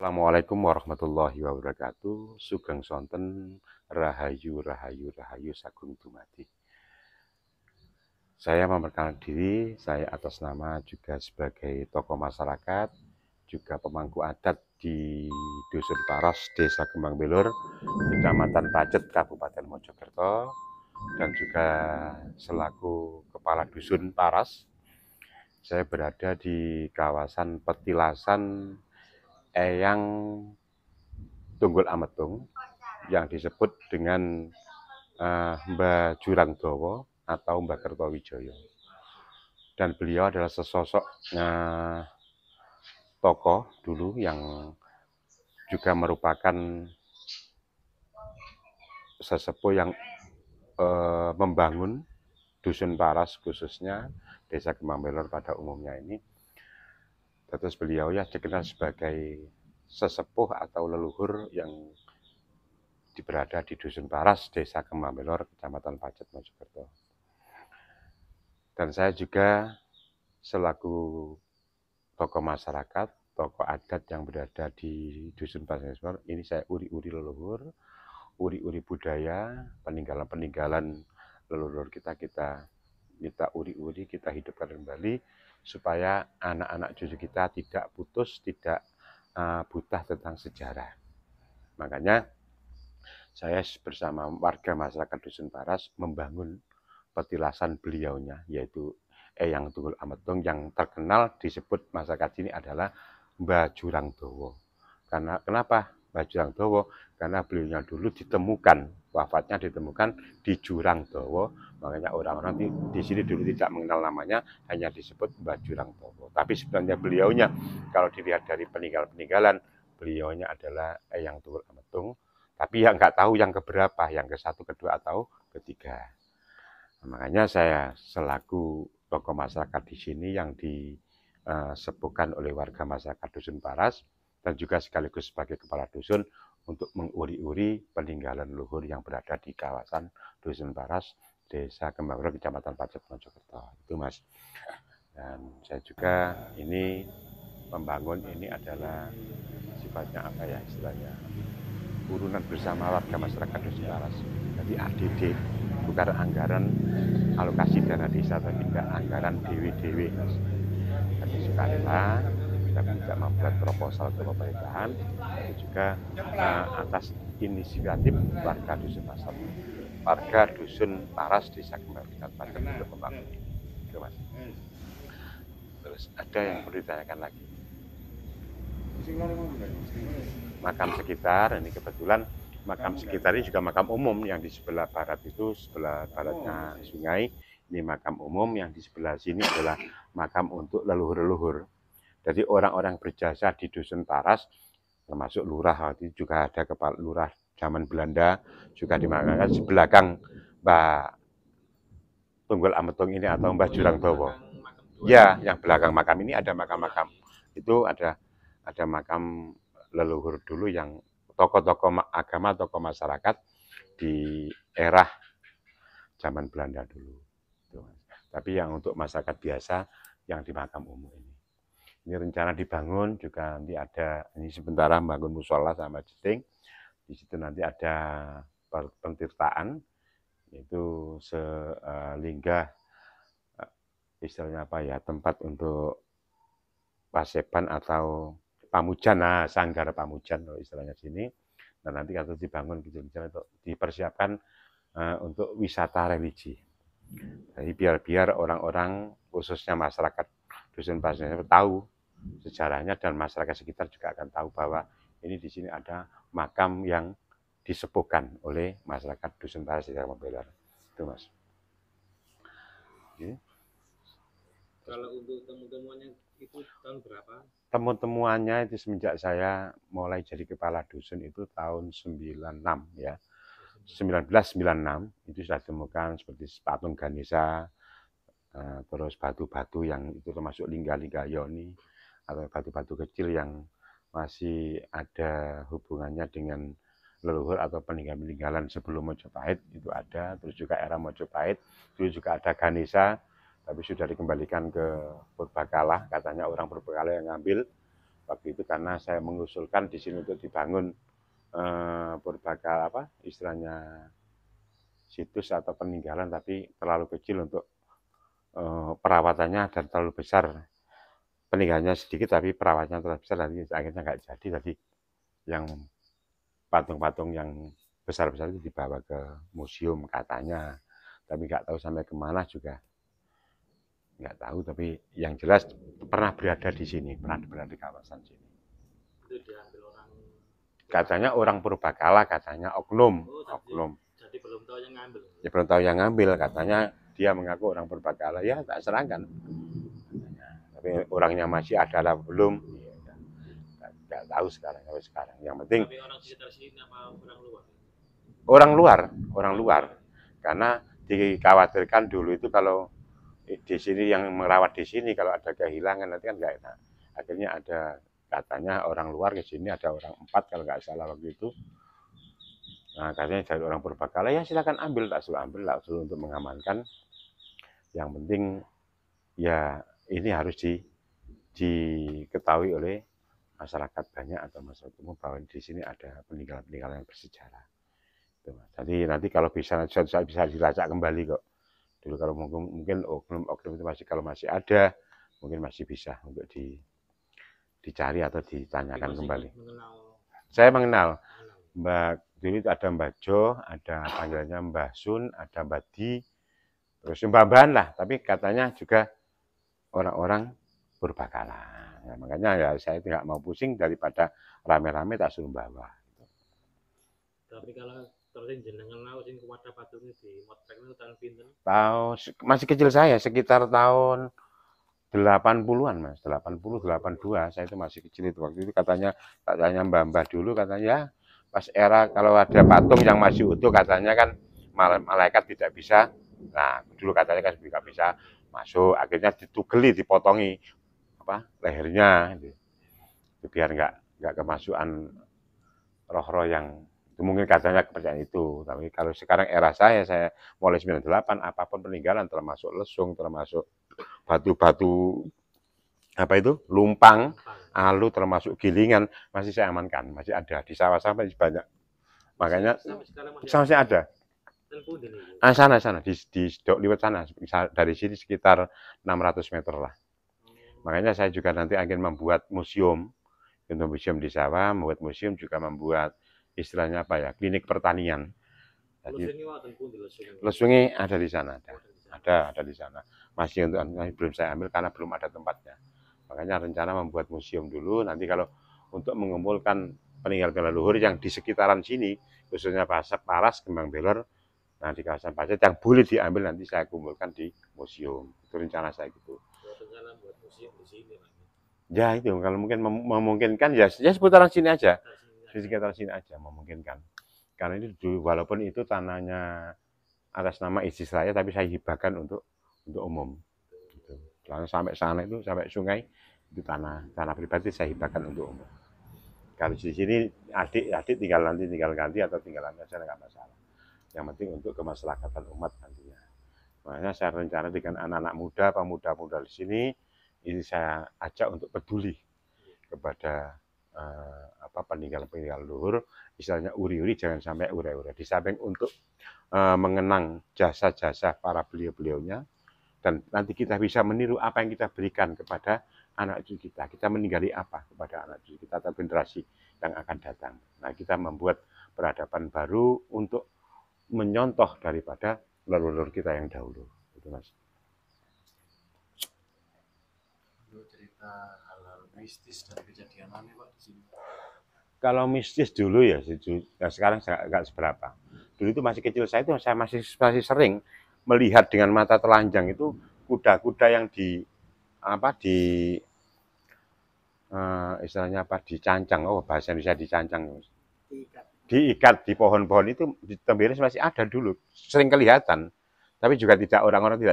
Assalamualaikum warahmatullahi wabarakatuh. Sugeng sonten rahayu rahayu rahayu sagung dumadi. Saya memperkenalkan diri, saya atas nama juga sebagai tokoh masyarakat, juga pemangku adat di Dusun Paras, Desa Kembang Belur, Kecamatan Pacet, Kabupaten Mojokerto, dan juga selaku Kepala Dusun Paras. Saya berada di kawasan petilasan Eyang Tunggul Ametung yang disebut dengan Mbah Jurang Dawa atau Mbah Kertowijoyo. Dan beliau adalah sesosok tokoh dulu yang juga merupakan sesepuh yang membangun Dusun Paras, khususnya Desa Kembang Belor pada umumnya ini. Terus beliau ya dikenal sebagai sesepuh atau leluhur yang berada di Dusun Paras, Desa Kembang Belor, Kecamatan Pacet, Mojokerto. Dan saya juga selaku tokoh masyarakat, tokoh adat yang berada di Dusun Paras ini, saya uri-uri leluhur, uri-uri budaya, peninggalan-peninggalan leluhur kita uri-uri, kita hidupkan kembali supaya anak-anak cucu kita tidak putus, tidak buta tentang sejarah. Makanya saya bersama warga masyarakat Dusun Paras membangun petilasan beliaunya, yaitu Eyang Tunggul Ametung, yang terkenal disebut masyarakat sini adalah Mbah Jurang Dawa. Karena kenapa Mbah Jurang Dawa? Karena beliaunya dulu ditemukan, wafatnya ditemukan di Jurang Dawa, makanya orang-orang di sini dulu tidak mengenal namanya, hanya disebut Mbah Jurang Dawa. Tapi sebenarnya beliaunya, kalau dilihat dari peninggalan-peninggalan, beliaunya adalah Eyang Tunggul Ametung. Tapi yang nggak tahu yang keberapa, yang ke-1, ke-2, atau ke-3. Makanya saya selaku tokoh masyarakat di sini yang disepuhkan oleh warga masyarakat Dusun Paras dan juga sekaligus sebagai kepala dusun untuk menguri-uri peninggalan leluhur yang berada di kawasan Dusun Paras, Desa Kembang Belor, Kecamatan Pacet, Mojokerto. Itu Mas. Dan saya juga ini membangun ini adalah sifatnya apa ya istilahnya, urunan bersama warga masyarakat Dusun Paras. Jadi ADD, bukan anggaran alokasi dana desa, tapi enggak anggaran dewe-dewe. Jadi sukarela kita tidak membuat proposal ke pemerintahan, itu juga atas inisiatif warga Dusun Paras, warga Dusun Paras, Desa Kembang Belor untuk membangun ini. Itu Mas. Terus ada yang perlu ditanyakan lagi? Makam sekitar, ini kebetulan makam sekitar ini juga makam umum, yang di sebelah barat itu, sebelah baratnya sungai, ini makam umum, yang di sebelah sini adalah makam untuk leluhur-leluhur. Jadi orang-orang berjasa di Dusun Paras, termasuk lurah, itu juga ada kepala lurah zaman Belanda, juga dimakamkan di belakang Mbah Tunggul Ametung ini atau Mbah Jurang Dawa. Ya, yang belakang makam ini ada makam-makam. Itu ada makam leluhur dulu yang tokoh-tokoh agama, tokoh masyarakat di era zaman Belanda dulu. Tapi yang untuk masyarakat biasa yang di makam umum ini. Ini rencana dibangun juga, nanti ada, ini sementara bangun musola sama jeding. Di situ nanti ada pentirtaan, itu selinggah istilahnya apa ya, tempat untuk paseban atau pamujan, sanggar pamujan kalau istilahnya sini. Dan nanti kalau dibangun gitu, untuk dipersiapkan untuk wisata religi. Jadi biar orang-orang khususnya masyarakat Dusun Paras tahu sejarahnya, dan masyarakat sekitar juga akan tahu bahwa ini di sini ada makam yang disepuhkan oleh masyarakat Dusun Paras, Desa Kembang Belor. Itu Mas. Oke. Kalau untuk temu-temuannya itu tahun berapa? Temu-temuannya itu semenjak saya mulai jadi kepala dusun itu tahun 96 ya. 1996 itu sudah ditemukan seperti patung Ganesha, terus batu-batu yang itu termasuk lingga-lingga yoni atau batu-batu kecil yang masih ada hubungannya dengan leluhur atau peninggalan-peninggalan sebelum Mojopahit itu ada. Terus juga era Mojopahit itu juga ada Ganesha, tapi sudah dikembalikan ke Purbakala, katanya orang Purbakala yang ngambil waktu itu karena saya mengusulkan di sini untuk dibangun purbakala apa istilahnya situs atau peninggalan, tapi terlalu kecil untuk perawatannya dan terlalu besar. Peninggalannya sedikit tapi perawatannya terlalu besar, nanti akhirnya nggak jadi. Tadi yang patung-patung yang besar-besar itu dibawa ke museum katanya, tapi nggak tahu sampai kemana juga nggak tahu. Tapi yang jelas pernah berada di sini, pernah berada di kawasan sini. Itu diambil orang. Katanya orang purbakala, katanya oknum. Oknum. Jadi belum tahu yang ngambil. Ya belum tahu yang ngambil, katanya dia mengaku orang purbakala, ya tak serahkan. Tapi orangnya masih ada atau belum, nggak tahu sekarang sampai sekarang. Yang penting. Tapi orang sekitar sini apa orang luar? Orang luar. Karena dikhawatirkan dulu itu kalau di sini yang merawat di sini kalau ada kehilangan nanti kan nggak enak. Akhirnya ada katanya orang luar ke sini, ada orang 4 kalau nggak salah waktu itu. Nah katanya dari orang purbakala, ya silakan ambil, tak suruh ambil, tak suruh untuk mengamankan. Yang penting ya ini harus diketahui oleh masyarakat banyak atau masyarakat umum bahwa di sini ada peninggalan-peninggalan yang bersejarah. Jadi nanti kalau bisa suatu saat bisa dilacak kembali kok. Dulu kalau mungkin oknum itu masih, kalau masih ada mungkin masih bisa untuk dicari atau ditanyakan kembali. Saya mengenal Mbak, dulu ada Mbak Jo, ada panggilannya Mbah Sun, ada Mbak Di, terus Mbak Ban lah, tapi katanya juga orang-orang purbakala. Nah, makanya ya saya tidak mau pusing, daripada rame-rame tak suruh bawa. Tapi kalau terus jenengan tahu sing kuwata patungnya di Motrek itu tahun pinten? Tahu, masih kecil saya, sekitar tahun 80-an Mas, 80, 82, saya itu masih kecil itu. Waktu itu katanya Mbah dulu katanya ya, pas era kalau ada patung yang masih utuh katanya kan malaikat tidak bisa. Nah, dulu katanya kan tidak bisa masuk, akhirnya ditugeli, dipotongi apa lehernya gitu. Biar nggak kemasukan roh-roh yang mungkin katanya kepercayaan itu. Tapi kalau sekarang era saya mulai 98, apapun peninggalan termasuk lesung, termasuk batu-batu apa itu lumpang, alu, termasuk gilingan masih saya amankan, masih ada di sawah-sawah masih banyak. Makanya masih ada. Sana di liwat sana, dari sini sekitar 600 meter lah. Makanya saya juga nanti akan membuat museum, untuk museum di sawah, membuat museum juga membuat istilahnya apa ya, klinik pertanian. Jadi lesungnya ada di sana, ada di sana. Masih belum saya ambil karena belum ada tempatnya. Makanya rencana membuat museum dulu. Nanti kalau untuk mengumpulkan peninggalan leluhur yang di sekitaran sini, khususnya Paras, Kembang Belor, nah di kawasan Pacet yang boleh diambil nanti saya kumpulkan di museum. Itu rencana saya gitu. Rencana buat museum di sini. Ya itu kalau mungkin memungkinkan ya seputaran sini aja, di sekitar sini aja memungkinkan. Karena itu dulu walaupun itu tanahnya atas nama istri saya, tapi saya hibahkan untuk umum. Gitu. Sampai sana itu sampai sungai itu tanah pribadi saya hibahkan untuk umum. Kalau di sini adik tinggal ganti atau tinggal saya nggak masalah. Yang penting untuk kemaslahatan umat nantinya. Makanya saya rencana dengan anak-anak muda, pemuda-pemuda di sini, ini saya ajak untuk peduli kepada peninggalan leluhur, istilahnya uri-uri, jangan sampai ure-ure. Di samping untuk mengenang jasa-jasa para beliau-beliaunya, dan nanti kita bisa meniru apa yang kita berikan kepada anak cucu kita. Kita meninggali apa kepada anak cucu kita atau generasi yang akan datang. Nah, kita membuat peradaban baru untuk menyontoh daripada leluhur kita yang dahulu. Itu Mas. Cerita hal-hal mistis dari kejadian aneh Pak di sini. Kalau mistis dulu ya sekarang nggak seberapa. Dulu itu masih kecil saya masih sering melihat dengan mata telanjang itu kuda-kuda yang istilahnya dicancang, bahasa Indonesia dicancang, diikat di pohon-pohon itu di Tembiris masih ada dulu, sering kelihatan. Tapi juga tidak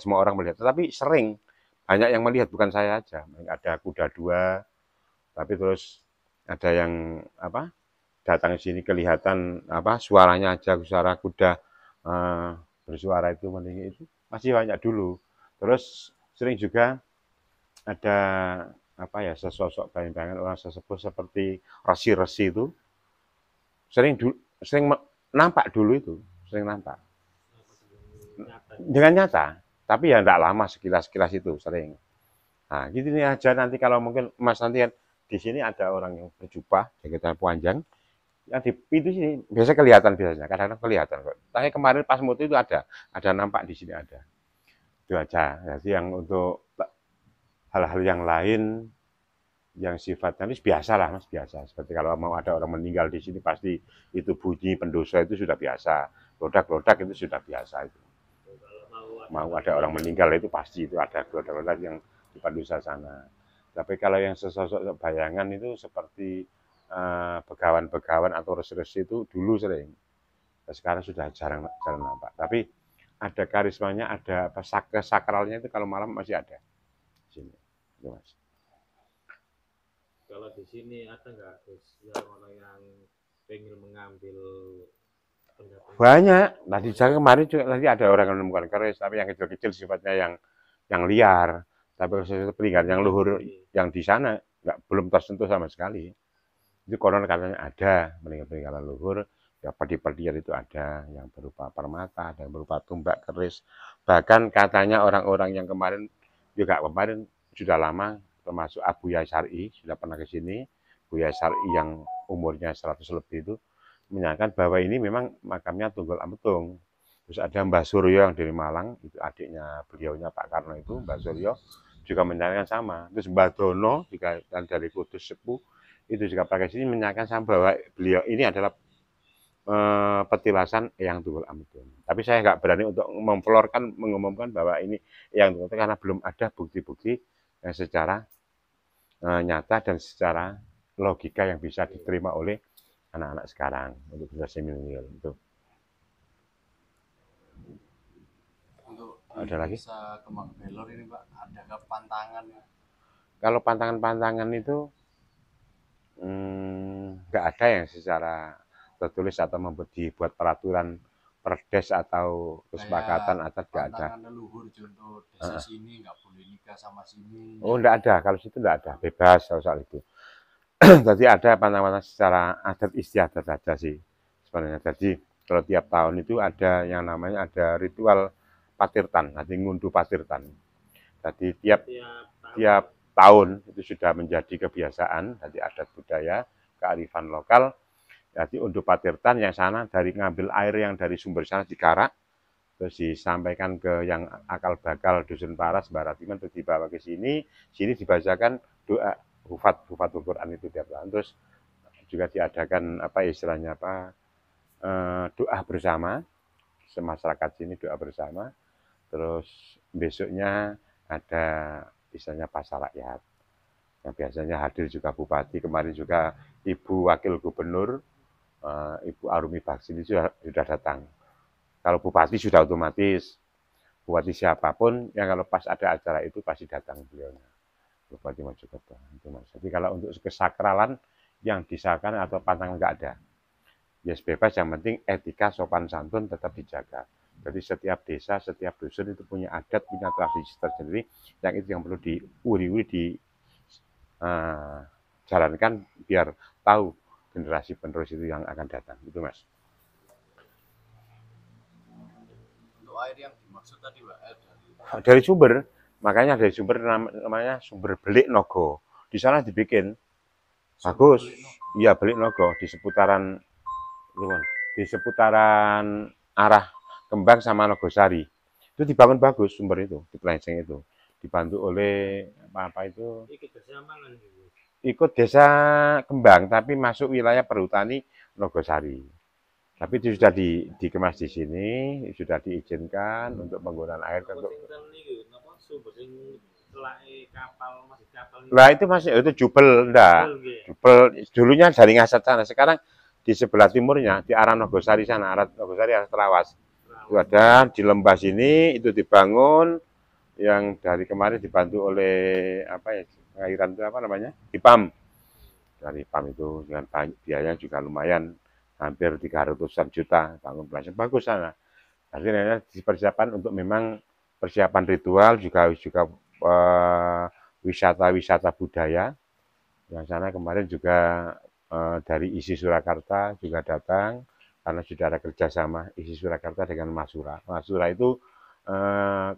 semua orang melihat, tetapi sering banyak yang melihat, bukan saya aja. Ada kuda 2, tapi terus ada yang datang sini kelihatan suaranya aja, suara kuda bersuara itu meninggi itu masih banyak dulu. Terus sering juga ada apa ya, sesosok bayangan orang sesepuh seperti resi-resi itu sering nampak dulu itu, sering nampak Nyata. dengan nyata, tapi ya enggak lama, sekilas-sekilas itu sering. Nah, gitu nih aja nanti kalau mungkin Mas nanti kan di sini ada orang yang berjubah, jaketan panjang, yang di pintu sini biasa kelihatan biasanya, kadang-kadang kelihatan kok. Tapi kemarin pas moto itu ada nampak di sini ada. Itu aja. Jadi yang untuk hal-hal yang lain yang sifatnya ini biasa lah Mas, biasa. Seperti kalau mau ada orang meninggal di sini pasti itu bunyi pendosa itu sudah biasa. Lodak-lodak itu sudah biasa itu. Kalau Mau ada orang meninggal itu pasti itu ada lodak-lodak yang di pendosa sana. Tapi kalau yang sesosok bayangan itu seperti begawan-begawan atau resi-resi itu dulu sering. Sekarang sudah jarang nampak. Tapi ada karismanya, ada sakralnya itu kalau malam masih ada. Sini. Itu Mas. kalau di sini ada nggak yang orang yang pengen mengambil pendapat? Banyak. Tadi saya kemarin juga tadi ada orang yang menemukan keris, tapi yang kecil-kecil sifatnya yang liar. Tapi kalau sesuatu peninggalan yang luhur yang di sana belum tersentuh sama sekali. Itu konon katanya ada peninggalan luhur, ya padi-padian itu ada yang berupa permata, ada yang berupa tumbak keris. Bahkan katanya orang-orang yang kemarin sudah lama, termasuk Abu Yahya Syar'i sudah pernah ke sini. Abu Yahya Syar'i yang umurnya 100 lebih itu menyatakan bahwa ini memang makamnya Tunggul Ametung. Terus ada Mbah Suryo yang dari Malang, itu adiknya beliaunya Pak Karno itu, Mbah Suryo juga menyatakan sama. Terus Mbah Dono juga dari Kudus Sepuh itu juga pakai sini menyatakan sama bahwa beliau ini adalah petilasan Eyang Tunggul Ametung. Tapi saya nggak berani untuk mengumumkan bahwa ini Eyang Tunggul karena belum ada bukti-bukti yang secara nyata dan secara logika yang bisa diterima oleh anak-anak sekarang untuk generasi milenial itu. Untuk Ada lagi? desa Kembang Belor ini Pak, ada pantangan ya? Kalau pantangan-pantangan itu nggak ada yang secara tertulis atau dibuat peraturan perdes atau kesepakatan atas nggak ada. Pantangan leluhur contoh desa sini nggak boleh nikah sama sini. Oh, nggak ada. Kalau situ nggak ada, bebas soal itu. Jadi ada pantangan secara adat istiadat saja sih sebenarnya. Jadi kalau tiap tahun itu ada yang namanya ada ritual patirtan, nanti ngunduh patirtan. Jadi tiap tahun itu sudah menjadi kebiasaan, jadi adat budaya, kearifan lokal. Jadi unduh patirtan yang sana dari ngambil air yang dari sumber sana dikarak, terus disampaikan ke yang akal bakal dusun Paras, Baratiman, terus dibawa ke sini dibacakan doa Hufatul Quran itu tiap tahun. Terus juga diadakan apa istilahnya doa bersama, masyarakat sini doa bersama. Terus besoknya ada misalnya pasar rakyat. Yang biasanya hadir juga bupati, kemarin juga Ibu Wakil Gubernur, Ibu Arumi Baksin itu sudah datang. Kalau bupati sudah otomatis, bupati siapapun yang kalau pas ada acara itu pasti datang beliaunya. Bupati Mojokerto. Jadi kalau untuk kesakralan yang disahkan atau pantangan nggak ada. Ya bebas, yang penting etika sopan santun tetap dijaga. Jadi setiap desa, setiap dusun itu punya adat, punya tradisi tersendiri, yang itu yang perlu diuri-uri, dijalankan biar tahu generasi penerus itu yang akan datang. Itu Mas. Untuk air yang dimaksud tadi Pak, dari sumber, makanya dari sumber namanya sumber Belik Nogo. Di sana dibikin bagus. Iya, Belik Nogo di seputaran arah Kembang sama Nogosari. Itu dibangun bagus sumber itu, di Plenceng itu. Dibantu oleh apa itu? Ikut desa Kembang tapi masuk wilayah perhutani Nogosari. Tapi itu sudah dikemas di sini, sudah diizinkan untuk penggunaan air untuk. Nah itu masih itu jubel, enggak. Jubel dulunya dari Ngasat sana. Sekarang di sebelah timurnya, di arah Nogosari sana, arah Nogosari, arah Terawas. Itu ada di lembah sini, itu dibangun, yang dari kemarin dibantu oleh apa ya, pengairan itu apa namanya? IPAM. Dari IPAM itu dengan biaya juga lumayan, hampir 300-an juta bangun Plenceng. Bagus sana. Artinya dipersiapkan untuk memang persiapan ritual juga wisata-wisata budaya. Yang sana kemarin juga dari ISI Surakarta juga datang karena sudah ada kerjasama ISI Surakarta dengan Masura. Masura itu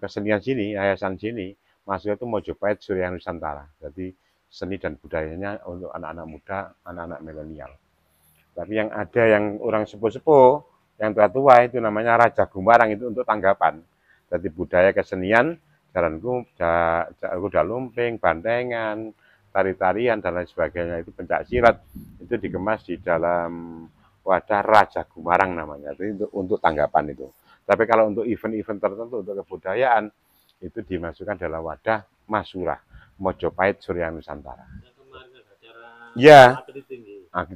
kesenian sini, yayasan sini, Masura itu Mojopahit Surya Nusantara. Jadi seni dan budayanya untuk anak-anak muda, anak-anak milenial. Tapi yang ada yang orang sepuh-sepuh, yang tua-tua itu namanya Raja Gumarang, itu untuk tanggapan. Jadi budaya kesenian, kuda lumping, bandengan, tari-tarian dan lain sebagainya itu pencak silat itu dikemas di dalam wadah Raja Gumarang namanya. Itu untuk tanggapan itu. Tapi kalau untuk event-event tertentu untuk kebudayaan itu dimasukkan dalam wadah Masura, Mojopahit Surya Nusantara. Ya,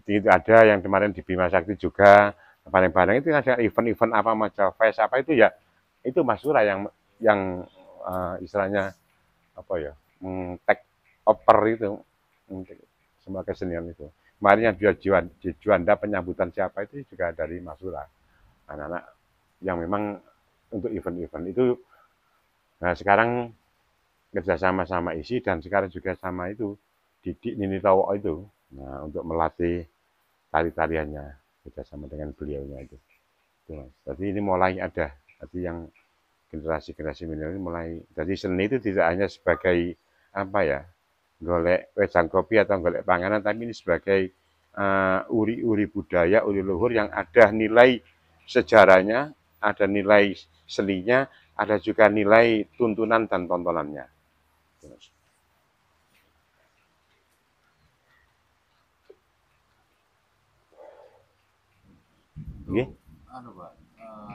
itu ada yang kemarin di Bima Sakti juga, bareng-bareng itu ada event-event apa macam fest apa itu ya, itu Masura yang istilahnya apa ya, take over itu semua kesenian itu. Kemarin yang di Juanda penyambutan siapa itu juga dari Masura, anak-anak yang memang untuk event-event itu. Nah sekarang kerjasama sama ISI dan sekarang juga sama itu Didik Nini Towo itu, nah untuk melatih tari-tariannya kerjasama dengan beliaunya itu. Mas. Jadi ini mulai ada, jadi yang generasi milenial mulai. Jadi seni itu tidak hanya sebagai apa ya, golek wedang kopi atau golek panganan, tapi ini sebagai uri-uri budaya, uri luhur yang ada nilai sejarahnya, ada nilai seninya, ada juga nilai tuntunan dan tontonannya. Oke. Anu Pak,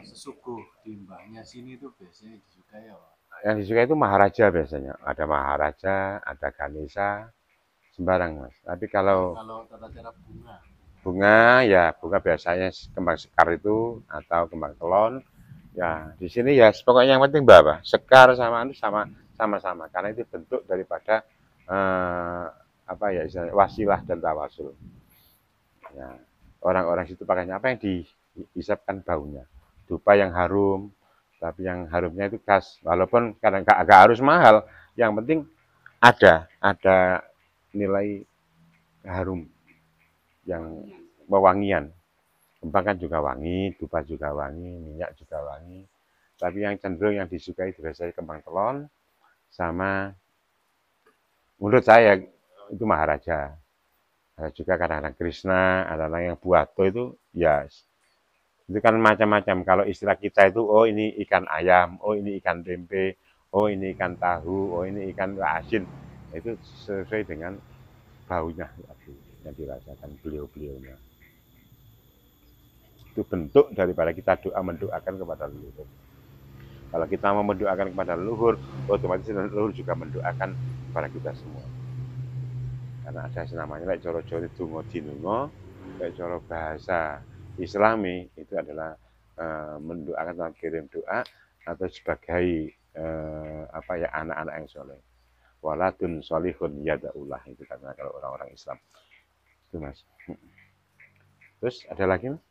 sesuguh di mbahnya sini itu biasanya disukai ya Pak? Yang disukai itu Maharaja biasanya. Ada Maharaja, ada Ganesha, sembarang Mas. Tapi kalau tata cara bunga biasanya kembang sekar itu atau kembang kelon. Ya di sini ya pokoknya yang penting Mbak, sekar sama sama-sama karena itu bentuk daripada apa ya istilahnya wasilah dan tawasul. Ya, orang-orang situ pakainya apa yang dihisapkan baunya, dupa yang harum, tapi yang harumnya itu khas, walaupun kadang agak harus mahal, yang penting ada nilai harum yang wewangian. Kembang kan juga wangi, dupa juga wangi, minyak juga wangi, tapi yang cenderung yang disukai biasanya kembang telon sama menurut saya itu Maharaja. Ada juga kadang-kadang Krishna, ada yang Buato itu ya itu kan macam-macam. Kalau istilah kita itu oh ini ikan ayam, oh ini ikan tempe, oh ini ikan tahu, oh ini ikan asin. Itu sesuai dengan baunya yang dirasakan beliau-beliaunya. Itu bentuk daripada kita mendoakan kepada leluhur. Kalau kita mau mendoakan kepada leluhur, otomatis leluhur juga mendoakan kepada kita semua. Karena ada namanya lek coro-coro donga dinunga, lek coro bahasa Islami itu adalah mendoakan kirim doa atau sebagai apa ya anak-anak yang soleh. Waladun solihun yada'ullah itu karena kalau orang-orang Islam. Itu Mas. Terus ada lagi Mas?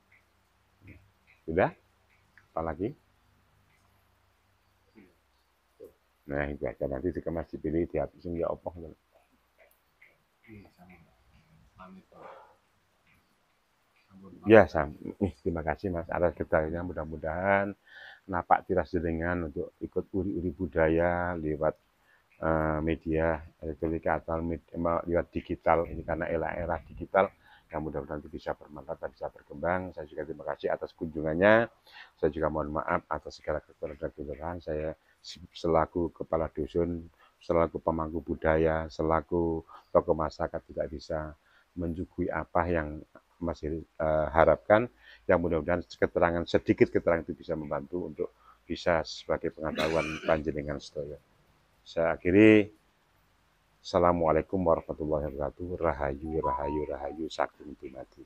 Sudah? Apa lagi? Nah itu aja nanti dikemas dipilih dihabisin ya opoh. Ya, terima kasih Mas atas kedatangannya. Mudah-mudahan napak tiras jenengan untuk ikut uri-uri budaya lewat media elektronik atau lewat digital ini karena era digital yang mudah-mudahan itu bisa bermanfaat dan bisa berkembang. Saya juga terima kasih atas kunjungannya. Saya juga mohon maaf atas segala kekurangan saya selaku kepala dusun, selaku pemangku budaya, selaku tokoh masyarakat tidak bisa menjuguhi apa yang masih harapkan. Yang mudah-mudahan sedikit keterangan itu bisa membantu untuk bisa sebagai pengetahuan panjenengan sedaya. Saya akhiri. Assalamualaikum warahmatullahi wabarakatuh. Rahayu, rahayu, rahayu, saking dumadi.